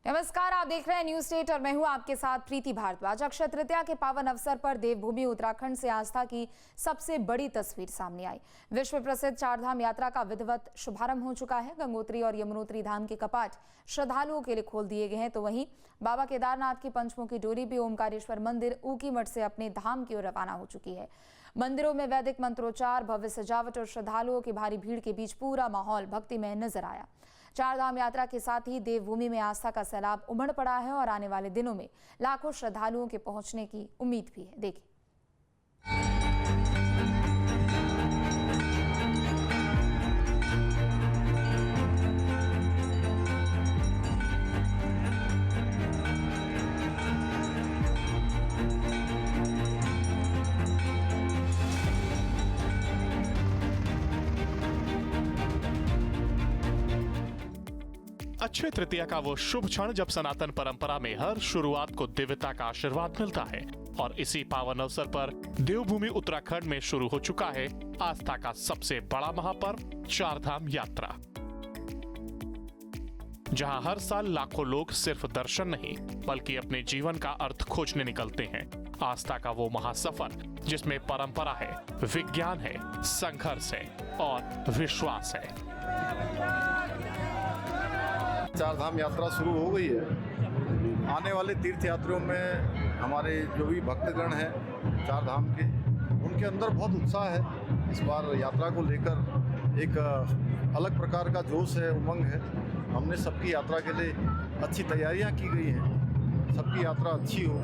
नमस्कार, आप देख रहे हैं न्यूज स्टेट और मैं हूं आपके साथ प्रीति भारद्वाज। अक्षय तृतीया के पावन अवसर पर देवभूमि उत्तराखंड से आस्था की सबसे बड़ी तस्वीर सामने आई। विश्व प्रसिद्ध चारधाम यात्रा का विधिवत शुभारंभ हो चुका है। गंगोत्री और यमुनोत्री धाम के कपाट श्रद्धालुओं के लिए खोल दिए गए हैं, तो वहीं बाबा केदारनाथ की पंचमुखी डोली भी ओमकारेश्वर मंदिर ऊखीमठ से अपने धाम की ओर रवाना हो चुकी है। मंदिरों में वैदिक मंत्रोच्चार, भव्य सजावट और श्रद्धालुओं की भारी भीड़ के बीच पूरा माहौल भक्तिमय नजर आया। चारधाम यात्रा के साथ ही देवभूमि में आस्था का सैलाब उमड़ पड़ा है और आने वाले दिनों में लाखों श्रद्धालुओं के पहुंचने की उम्मीद भी है। देखिए। अक्षय तृतीया का वो शुभ क्षण जब सनातन परंपरा में हर शुरुआत को दिव्यता का आशीर्वाद मिलता है और इसी पावन अवसर पर देवभूमि उत्तराखंड में शुरू हो चुका है आस्था का सबसे बड़ा महापर्व चारधाम यात्रा, जहां हर साल लाखों लोग सिर्फ दर्शन नहीं बल्कि अपने जीवन का अर्थ खोजने निकलते हैं। आस्था का वो महासफर जिसमें परंपरा है, विज्ञान है, संघर्ष है और विश्वास है। चारधाम यात्रा शुरू हो गई है। आने वाले तीर्थयात्रियों में हमारे जो भी भक्तगण हैं चारधाम के, उनके अंदर बहुत उत्साह है। इस बार यात्रा को लेकर एक अलग प्रकार का जोश है, उमंग है। हमने सबकी यात्रा के लिए अच्छी तैयारियां की गई हैं। सबकी यात्रा अच्छी हो,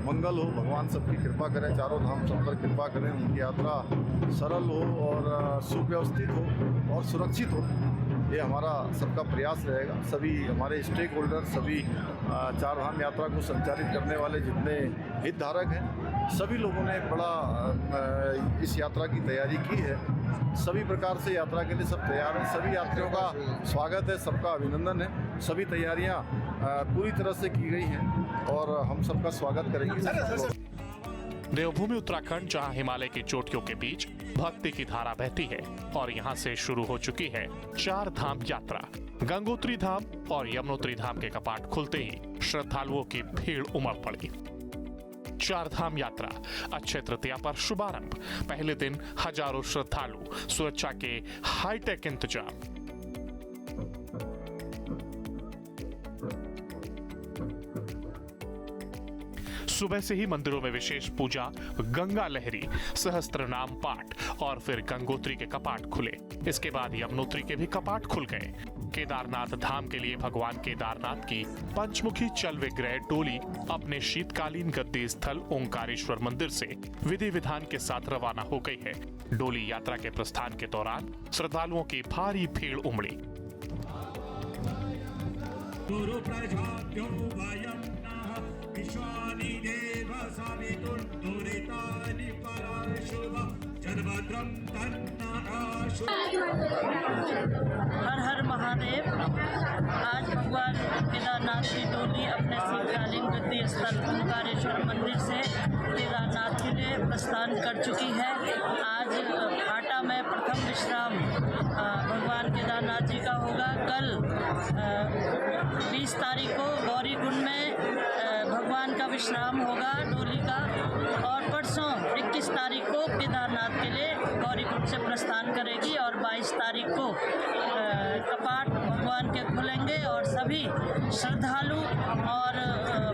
मंगल हो, भगवान सबकी कृपा करें, चारों धाम सब पर कृपा करें, उनकी यात्रा सरल हो और सुव्यवस्थित हो और सुरक्षित हो। ये हमारा सबका प्रयास रहेगा। सभी हमारे स्टेक होल्डर, सभी चारधाम यात्रा को संचालित करने वाले जितने हितधारक हैं, सभी लोगों ने बड़ा इस यात्रा की तैयारी की है। सभी प्रकार से यात्रा के लिए सब तैयार हैं। सभी यात्रियों का स्वागत है, सबका अभिनंदन है। सभी तैयारियां पूरी तरह से की गई हैं और हम सबका स्वागत करेंगे। देवभूमि उत्तराखंड जहां हिमालय की चोटियों के बीच भक्ति की धारा बहती है और यहां से शुरू हो चुकी है चार धाम यात्रा। गंगोत्री धाम और यमुनोत्री धाम के कपाट खुलते ही श्रद्धालुओं की भीड़ उमड़ पड़ी। चार धाम यात्रा अक्षय तृतीया पर शुभारंभ। पहले दिन हजारों श्रद्धालु, सुरक्षा के हाईटेक इंतजाम। सुबह से ही मंदिरों में विशेष पूजा, गंगा लहरी, सहस्त्र नाम पाठ और फिर गंगोत्री के कपाट खुले। इसके बाद यमुनोत्री के भी कपाट खुल गए। केदारनाथ धाम के लिए भगवान केदारनाथ की पंचमुखी चल विग्रह डोली अपने शीतकालीन गद्दी स्थल ओंकारेश्वर मंदिर से विधि विधान के साथ रवाना हो गई है। डोली यात्रा के प्रस्थान के दौरान श्रद्धालुओं की भारी भीड़ उमड़ी। हर हर महादेव। आज भगवान केदारनाथ की डोली अपने शीतकालीन गद्दी स्थल ओंकारेश्वर मंदिर से केदारनाथ के लिए प्रस्थान कर चुकी है। आज घाटा में प्रथम विश्राम भगवान केदारनाथ जी का होगा। कल 20 तारीख को गौरीकुंड में भगवान का विश्राम होगा डोली का और परसों 21 तारीख को केदारनाथ के लिए गौरीकुंड से प्रस्थान करेगी और 22 तारीख को कपाट भगवान के खुलेंगे और सभी श्रद्धालु और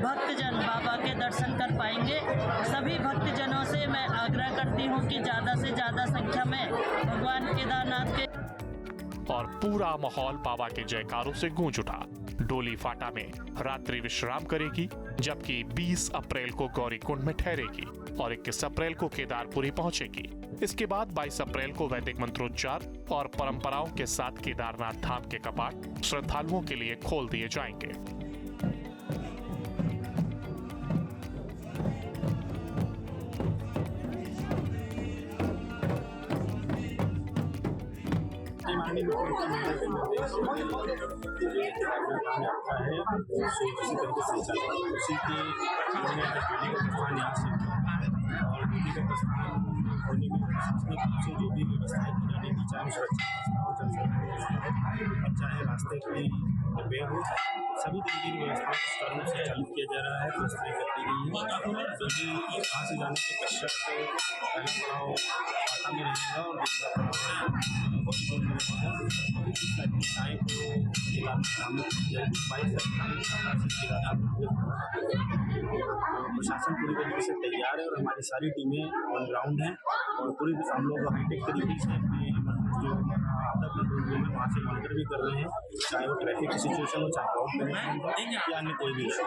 भक्तजन बाबा के दर्शन कर पाएंगे। सभी भक्तजनों से मैं आग्रह करती हूँ कि ज़्यादा से ज़्यादा संख्या में भगवान केदारनाथ के और पूरा माहौल बाबा के जयकारों से गूंज उठा। डोली फाटा में रात्रि विश्राम करेगी, जबकि 20 अप्रैल को गौरीकुंड में ठहरेगी और 21 अप्रैल को केदारपुरी पहुंचेगी। इसके बाद 22 अप्रैल को वैदिक मंत्रोच्चार और परंपराओं के साथ केदारनाथ धाम के कपाट श्रद्धालुओं के लिए खोल दिए जाएंगे। माननीय मुख्यमंत्री उसी के और नदी का प्रस्थान होने में प्रशासनिक रूप से जो भी व्यवस्थाएं की जाने की, चाहे सुरक्षा, चाहे रास्ते की डब्बे हो, सभी तरीके की व्यवस्था सुचारू रूप से चालू किया जा रहा है, व्यवस्थाएं कर दी गई हैं। जो भी यहाँ से जाने के पश्चात पहला पड़ाव पाटा में रहेगा और दूसरा पड़ाव वॉलीबॉल में रहेगा। दिशाएँ को केदारनाथ धाम में पहुँच जाएगी। 22 तारीख से केदारनाथ प्रशासन पूरी तरीके से तैयार है और हमारी सारी टीमें ऑन ग्राउंड हैं और पूरी हम लोग हाईटेक तरीके से अपने जो आपदा कंट्रोल रूम है वहाँ से मॉनिटर भी कर रहे हैं, चाहे वो ट्रैफिक की सिचुएशन हो, चाहे रोड मैनेजमेंट या अन्य कोई भी इशू।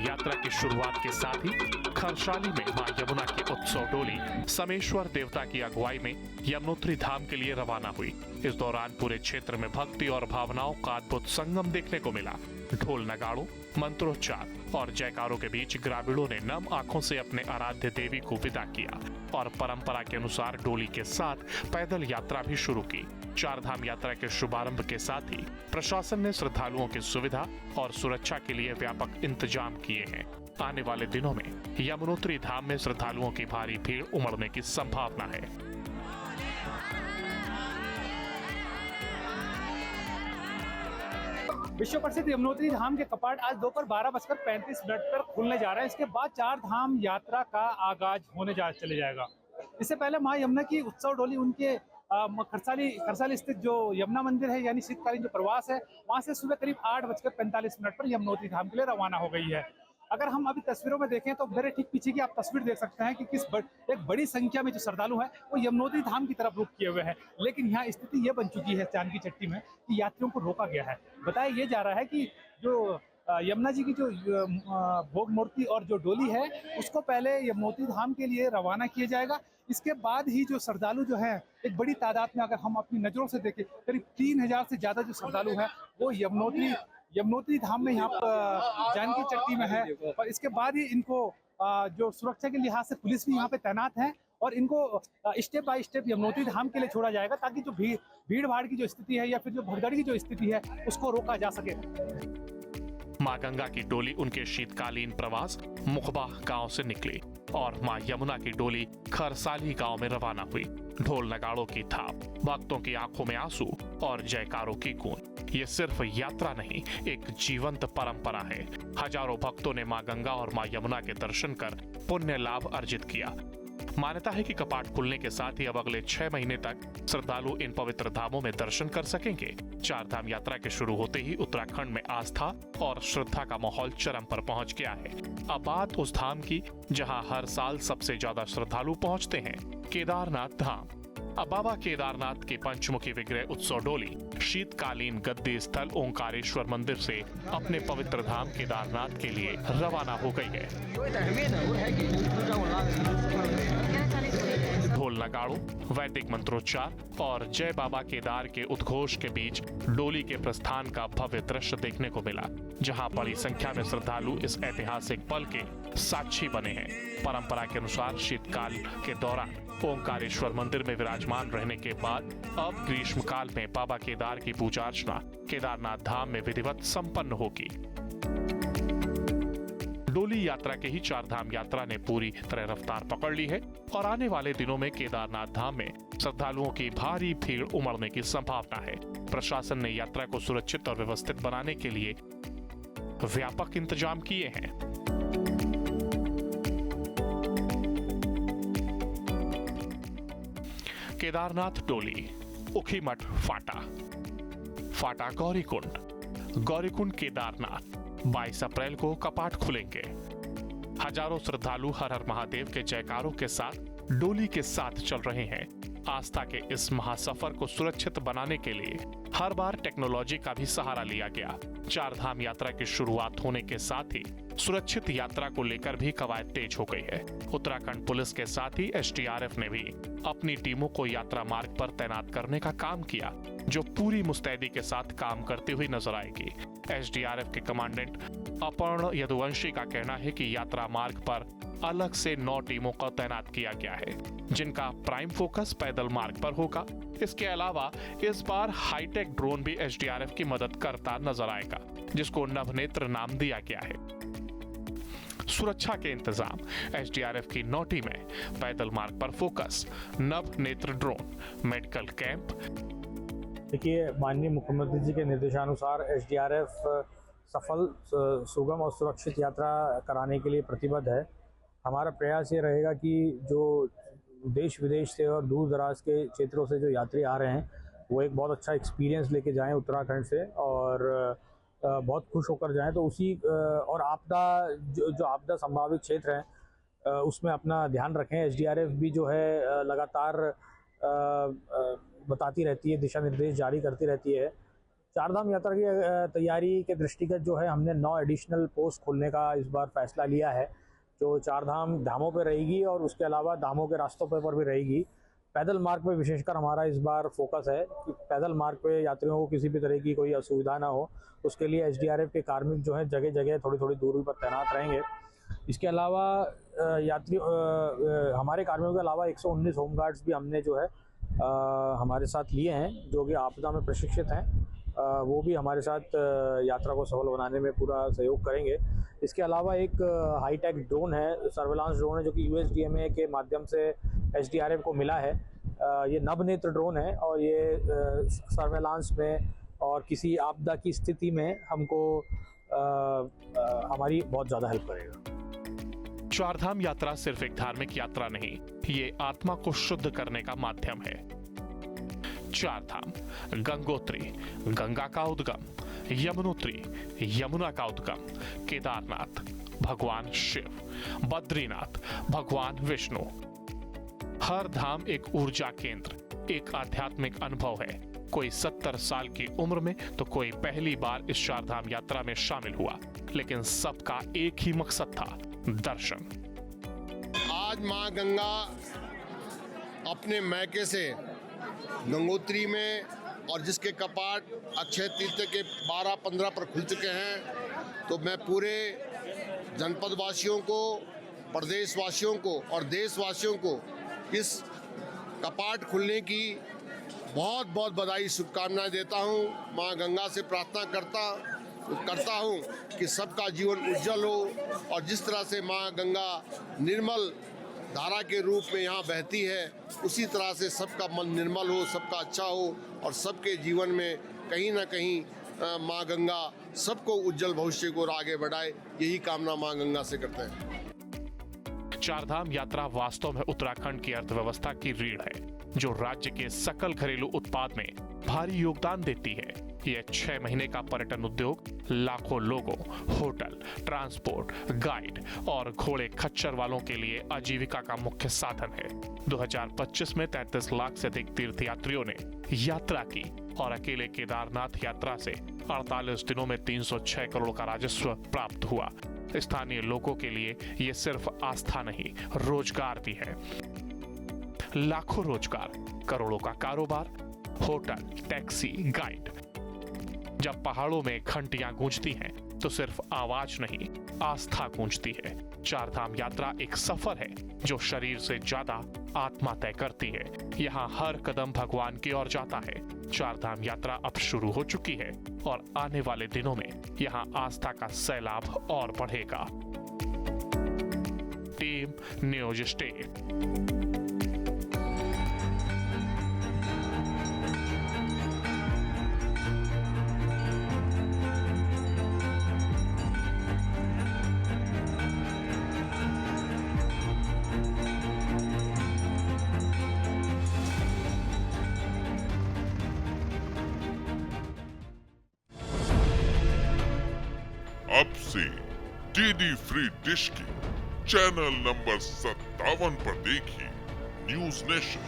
यात्रा की शुरुआत के साथ ही खरसाली में मां यमुना की उत्सव डोली समेश्वर देवता की अगुवाई में यमुनोत्री धाम के लिए रवाना हुई। इस दौरान पूरे क्षेत्र में भक्ति और भावनाओं का अद्भुत संगम देखने को मिला। ढोल नगाड़ों, मंत्रोच्चार और जयकारों के बीच ग्रामीणों ने नम आंखों से अपने आराध्य देवी को विदा किया और परंपरा के अनुसार डोली के साथ पैदल यात्रा भी शुरू की। चार धाम यात्रा के शुभारंभ के साथ ही प्रशासन ने श्रद्धालुओं की सुविधा और सुरक्षा के लिए व्यापक इंतजाम किए हैं। आने वाले दिनों में यमुनोत्री धाम में श्रद्धालुओं की भारी भीड़ उमड़ने की संभावना है। विश्व प्रसिद्ध यमुनोत्री धाम के कपाट आज दोपहर 12:35 पर खुलने जा रहे हैं। इसके बाद चार धाम यात्रा का आगाज चले जाएगा। इससे पहले मां यमुना की उत्सव डोली उनके खरसाली स्थित जो यमुना मंदिर है यानी शीतकालीन जो प्रवास है वहां से सुबह करीब 8:45 पर यमुनोत्री धाम के लिए रवाना हो गई है। अगर हम अभी तस्वीरों में देखें तो मेरे ठीक पीछे की आप तस्वीर देख सकते हैं कि एक बड़ी संख्या में जो श्रद्धालु हैं वो यमुनोत्री धाम की तरफ रुख किए हुए हैं। लेकिन यहाँ स्थिति ये बन चुकी है चांद की चट्टी में कि यात्रियों को रोका गया है। बताया ये जा रहा है कि जो यमुना जी की जो भोग मूर्ति और जो डोली है उसको पहले यमुनोत्री धाम के लिए रवाना किया जाएगा। इसके बाद ही जो श्रद्धालु जो हैं एक बड़ी तादाद में, अगर हम अपनी नज़रों से देखें करीब 3000 से ज़्यादा जो श्रद्धालु हैं वो यमुनोत्री धाम में यहाँ पर जानकी चट्टी में है। और इसके बाद ही इनको जो सुरक्षा के लिहाज से पुलिस भी यहाँ पे तैनात है और इनको स्टेप बाय स्टेप यमुनोत्री धाम के लिए छोड़ा जाएगा ताकि जो भीड़ भाड़ की जो स्थिति है या फिर जो भगदड़ की जो स्थिति है उसको रोका जा सके। मां गंगा की डोली उनके शीतकालीन प्रवास मुखबा गांव से निकली और मां यमुना की डोली खरसाली गांव में रवाना हुई। ढोल नगाड़ों की थाप, भक्तों की आंखों में आंसू और जयकारों की गूंज। ये सिर्फ यात्रा नहीं, एक जीवंत परंपरा है। हजारों भक्तों ने मां गंगा और मां यमुना के दर्शन कर पुण्य लाभ अर्जित किया। मान्यता है कि कपाट खुलने के साथ ही अब अगले 6 महीने तक श्रद्धालु इन पवित्र धामों में दर्शन कर सकेंगे। चार धाम यात्रा के शुरू होते ही उत्तराखंड में आस्था और श्रद्धा का माहौल चरम पर पहुंच गया है। अब बात उस धाम की जहां हर साल सबसे ज्यादा श्रद्धालु पहुंचते हैं, केदारनाथ धाम। अब बाबा केदारनाथ के पंचमुखी विग्रह उत्सव डोली शीतकालीन गद्दी स्थल ओंकारेश्वर मंदिर से अपने पवित्र धाम केदारनाथ के लिए रवाना हो गई है। ढोल नगाड़ों, वैदिक मंत्रोच्चार और जय बाबा केदार के उद्घोष के बीच डोली के प्रस्थान का भव्य दृश्य देखने को मिला, जहां बड़ी संख्या में श्रद्धालु इस ऐतिहासिक पल के साक्षी बने हैं। परंपरा के अनुसार शीतकाल के दौरान ओंकारेश्वर मंदिर में विराजमान रहने के बाद अब ग्रीष्मकाल में बाबा केदार की पूजा अर्चना केदारनाथ धाम में विधिवत संपन्न होगी। डोली यात्रा के ही चार धाम यात्रा ने पूरी तरह रफ्तार पकड़ ली है और आने वाले दिनों में केदारनाथ धाम में श्रद्धालुओं की भारी भीड़ उमड़ने की संभावना है। प्रशासन ने यात्रा को सुरक्षित और व्यवस्थित बनाने के लिए व्यापक इंतजाम किए हैं। केदारनाथ डोली उखीमठ फाटा गौरीकुंड केदारनाथ 22 अप्रैल को कपाट खुलेंगे। हजारों श्रद्धालु हर हर महादेव के जयकारों के साथ डोली के साथ चल रहे हैं। आस्था के इस महासफर को सुरक्षित बनाने के लिए हर बार टेक्नोलॉजी का भी सहारा लिया गया। चार धाम यात्रा की शुरुआत होने के साथ ही सुरक्षित यात्रा को लेकर भी कवायद तेज हो गई है। उत्तराखंड पुलिस के साथ ही एसडीआरएफ ने भी अपनी टीमों को यात्रा मार्ग पर तैनात करने का काम किया, जो पूरी मुस्तैदी के साथ काम करती हुई नजर आएगी। एसडीआरएफ के कमांडेंट अपर्ण यदुवंशी का कहना है कि यात्रा मार्ग पर अलग से 9 टीमों को तैनात किया गया है, जिनका प्राइम फोकस पैदल मार्ग पर होगा। इसके अलावा इस बार हाईटेक ड्रोन भी एसडीआरएफ की मदद करता नजर आएगा, जिसको नवनेत्र नाम दिया गया है। सुरक्षा के इंतजाम, एसडीआरएफ की 9 टीमें, पैदल मार्ग पर फोकस, नव नेत्र ड्रोन, मेडिकल कैंप। देखिए, माननीय मुख्यमंत्री जी के निर्देशानुसार एसडीआरएफ सफल, सुगम और सुरक्षित यात्रा कराने के लिए प्रतिबद्ध है। हमारा प्रयास ये रहेगा कि जो देश विदेश से और दूर दराज के क्षेत्रों से जो यात्री आ रहे हैं वो एक बहुत अच्छा एक्सपीरियंस लेके जाएं उत्तराखंड से और बहुत खुश होकर जाएं। तो उसी और आपदा जो आपदा संभावित क्षेत्र हैं उसमें अपना ध्यान रखें। एसडीआरएफ भी जो है लगातार बताती रहती है, दिशा निर्देश जारी करती रहती है। चारधाम यात्रा की तैयारी के दृष्टिगत जो है हमने 9 एडिशनल पोस्ट खोलने का इस बार फैसला लिया है, जो चारधाम धामों पे रहेगी और उसके अलावा धामों के रास्तों पर भी रहेगी। पैदल मार्ग पे विशेषकर हमारा इस बार फोकस है कि पैदल मार्ग पे यात्रियों को किसी भी तरह की कोई असुविधा ना हो। उसके लिए एसडीआरएफ के कार्मिक जो है जगह जगह थोड़ी थोड़ी दूरी पर तैनात रहेंगे। इसके अलावा हमारे कार्मिकों के अलावा 119 होमगार्ड्स भी हमने जो है हमारे साथ लिए हैं, जो कि आपदा में प्रशिक्षित हैं। वो भी हमारे साथ यात्रा को सफल बनाने में पूरा सहयोग करेंगे। इसके अलावा एक हाईटेक ड्रोन है, सर्वेलांस ड्रोन है, जो कि यूएसडीएमए के माध्यम से एसडीआरएफ को मिला है। ये नवनेत्र ड्रोन है और ये सर्वेलांस में और किसी आपदा की स्थिति में हमको हमारी बहुत ज़्यादा हेल्प करेगा। चारधाम यात्रा सिर्फ एक धार्मिक यात्रा नहीं, ये आत्मा को शुद्ध करने का माध्यम है। चारधाम, गंगोत्री, गंगा का उद्गम, यमुनोत्री, यमुना का उद्गम, केदारनाथ, भगवान शिव, बद्रीनाथ, भगवान विष्णु। हर धाम एक ऊर्जा केंद्र, एक आध्यात्मिक अनुभव है। कोई 70 साल की उम्र में तो कोई पहली बार इस चारधाम यात्रा में शामिल हुआ, लेकिन सबका एक ही मकसद था, दर्शन। आज मां गंगा अपने मैके से गंगोत्री में और जिसके कपाट अक्षय तृतीया के 12-15 पर खुल चुके हैं, तो मैं पूरे जनपद वासियों को, प्रदेशवासियों को और देशवासियों को इस कपाट खुलने की बहुत बहुत बधाई, शुभकामनाएं देता हूं। मां गंगा से प्रार्थना करता हूं कि सबका जीवन उज्जवल हो और जिस तरह से मां गंगा निर्मल धारा के रूप में यहाँ बहती है, उसी तरह से सबका मन निर्मल हो, सबका अच्छा हो और सबके जीवन में कहीं ना कहीं माँ गंगा सबको उज्जवल भविष्य को आगे बढ़ाए, यही कामना माँ गंगा से करते हैं। चारधाम यात्रा वास्तव में उत्तराखंड की अर्थव्यवस्था की रीढ़ है, जो राज्य के सकल घरेलू उत्पाद में भारी योगदान देती है। यह 6 महीने का पर्यटन उद्योग लाखों लोगों, होटल, ट्रांसपोर्ट, गाइड और घोड़े खच्चर वालों के लिए आजीविका का मुख्य साधन है। 2025 में 33 लाख से अधिक तीर्थयात्रियों ने यात्रा की और अकेले केदारनाथ यात्रा से 48 दिनों में 306 करोड़ का राजस्व प्राप्त हुआ। स्थानीय लोगों के लिए ये सिर्फ आस्था नहीं, रोजगार भी है। लाखों रोजगार, करोड़ों का कारोबार, होटल, टैक्सी, गाइड। जब पहाड़ों में घंटियां गूंजती हैं, तो सिर्फ आवाज नहीं, आस्था गूंजती है। चारधाम यात्रा एक सफर है जो शरीर से ज्यादा आत्मा तय करती है। यहाँ हर कदम भगवान की ओर जाता है। चारधाम यात्रा अब शुरू हो चुकी है और आने वाले दिनों में यहाँ आस्था का सैलाब और बढ़ेगा। Team news state. अब से डीडी फ्री डिश के चैनल नंबर 57 पर देखिए न्यूज नेशन।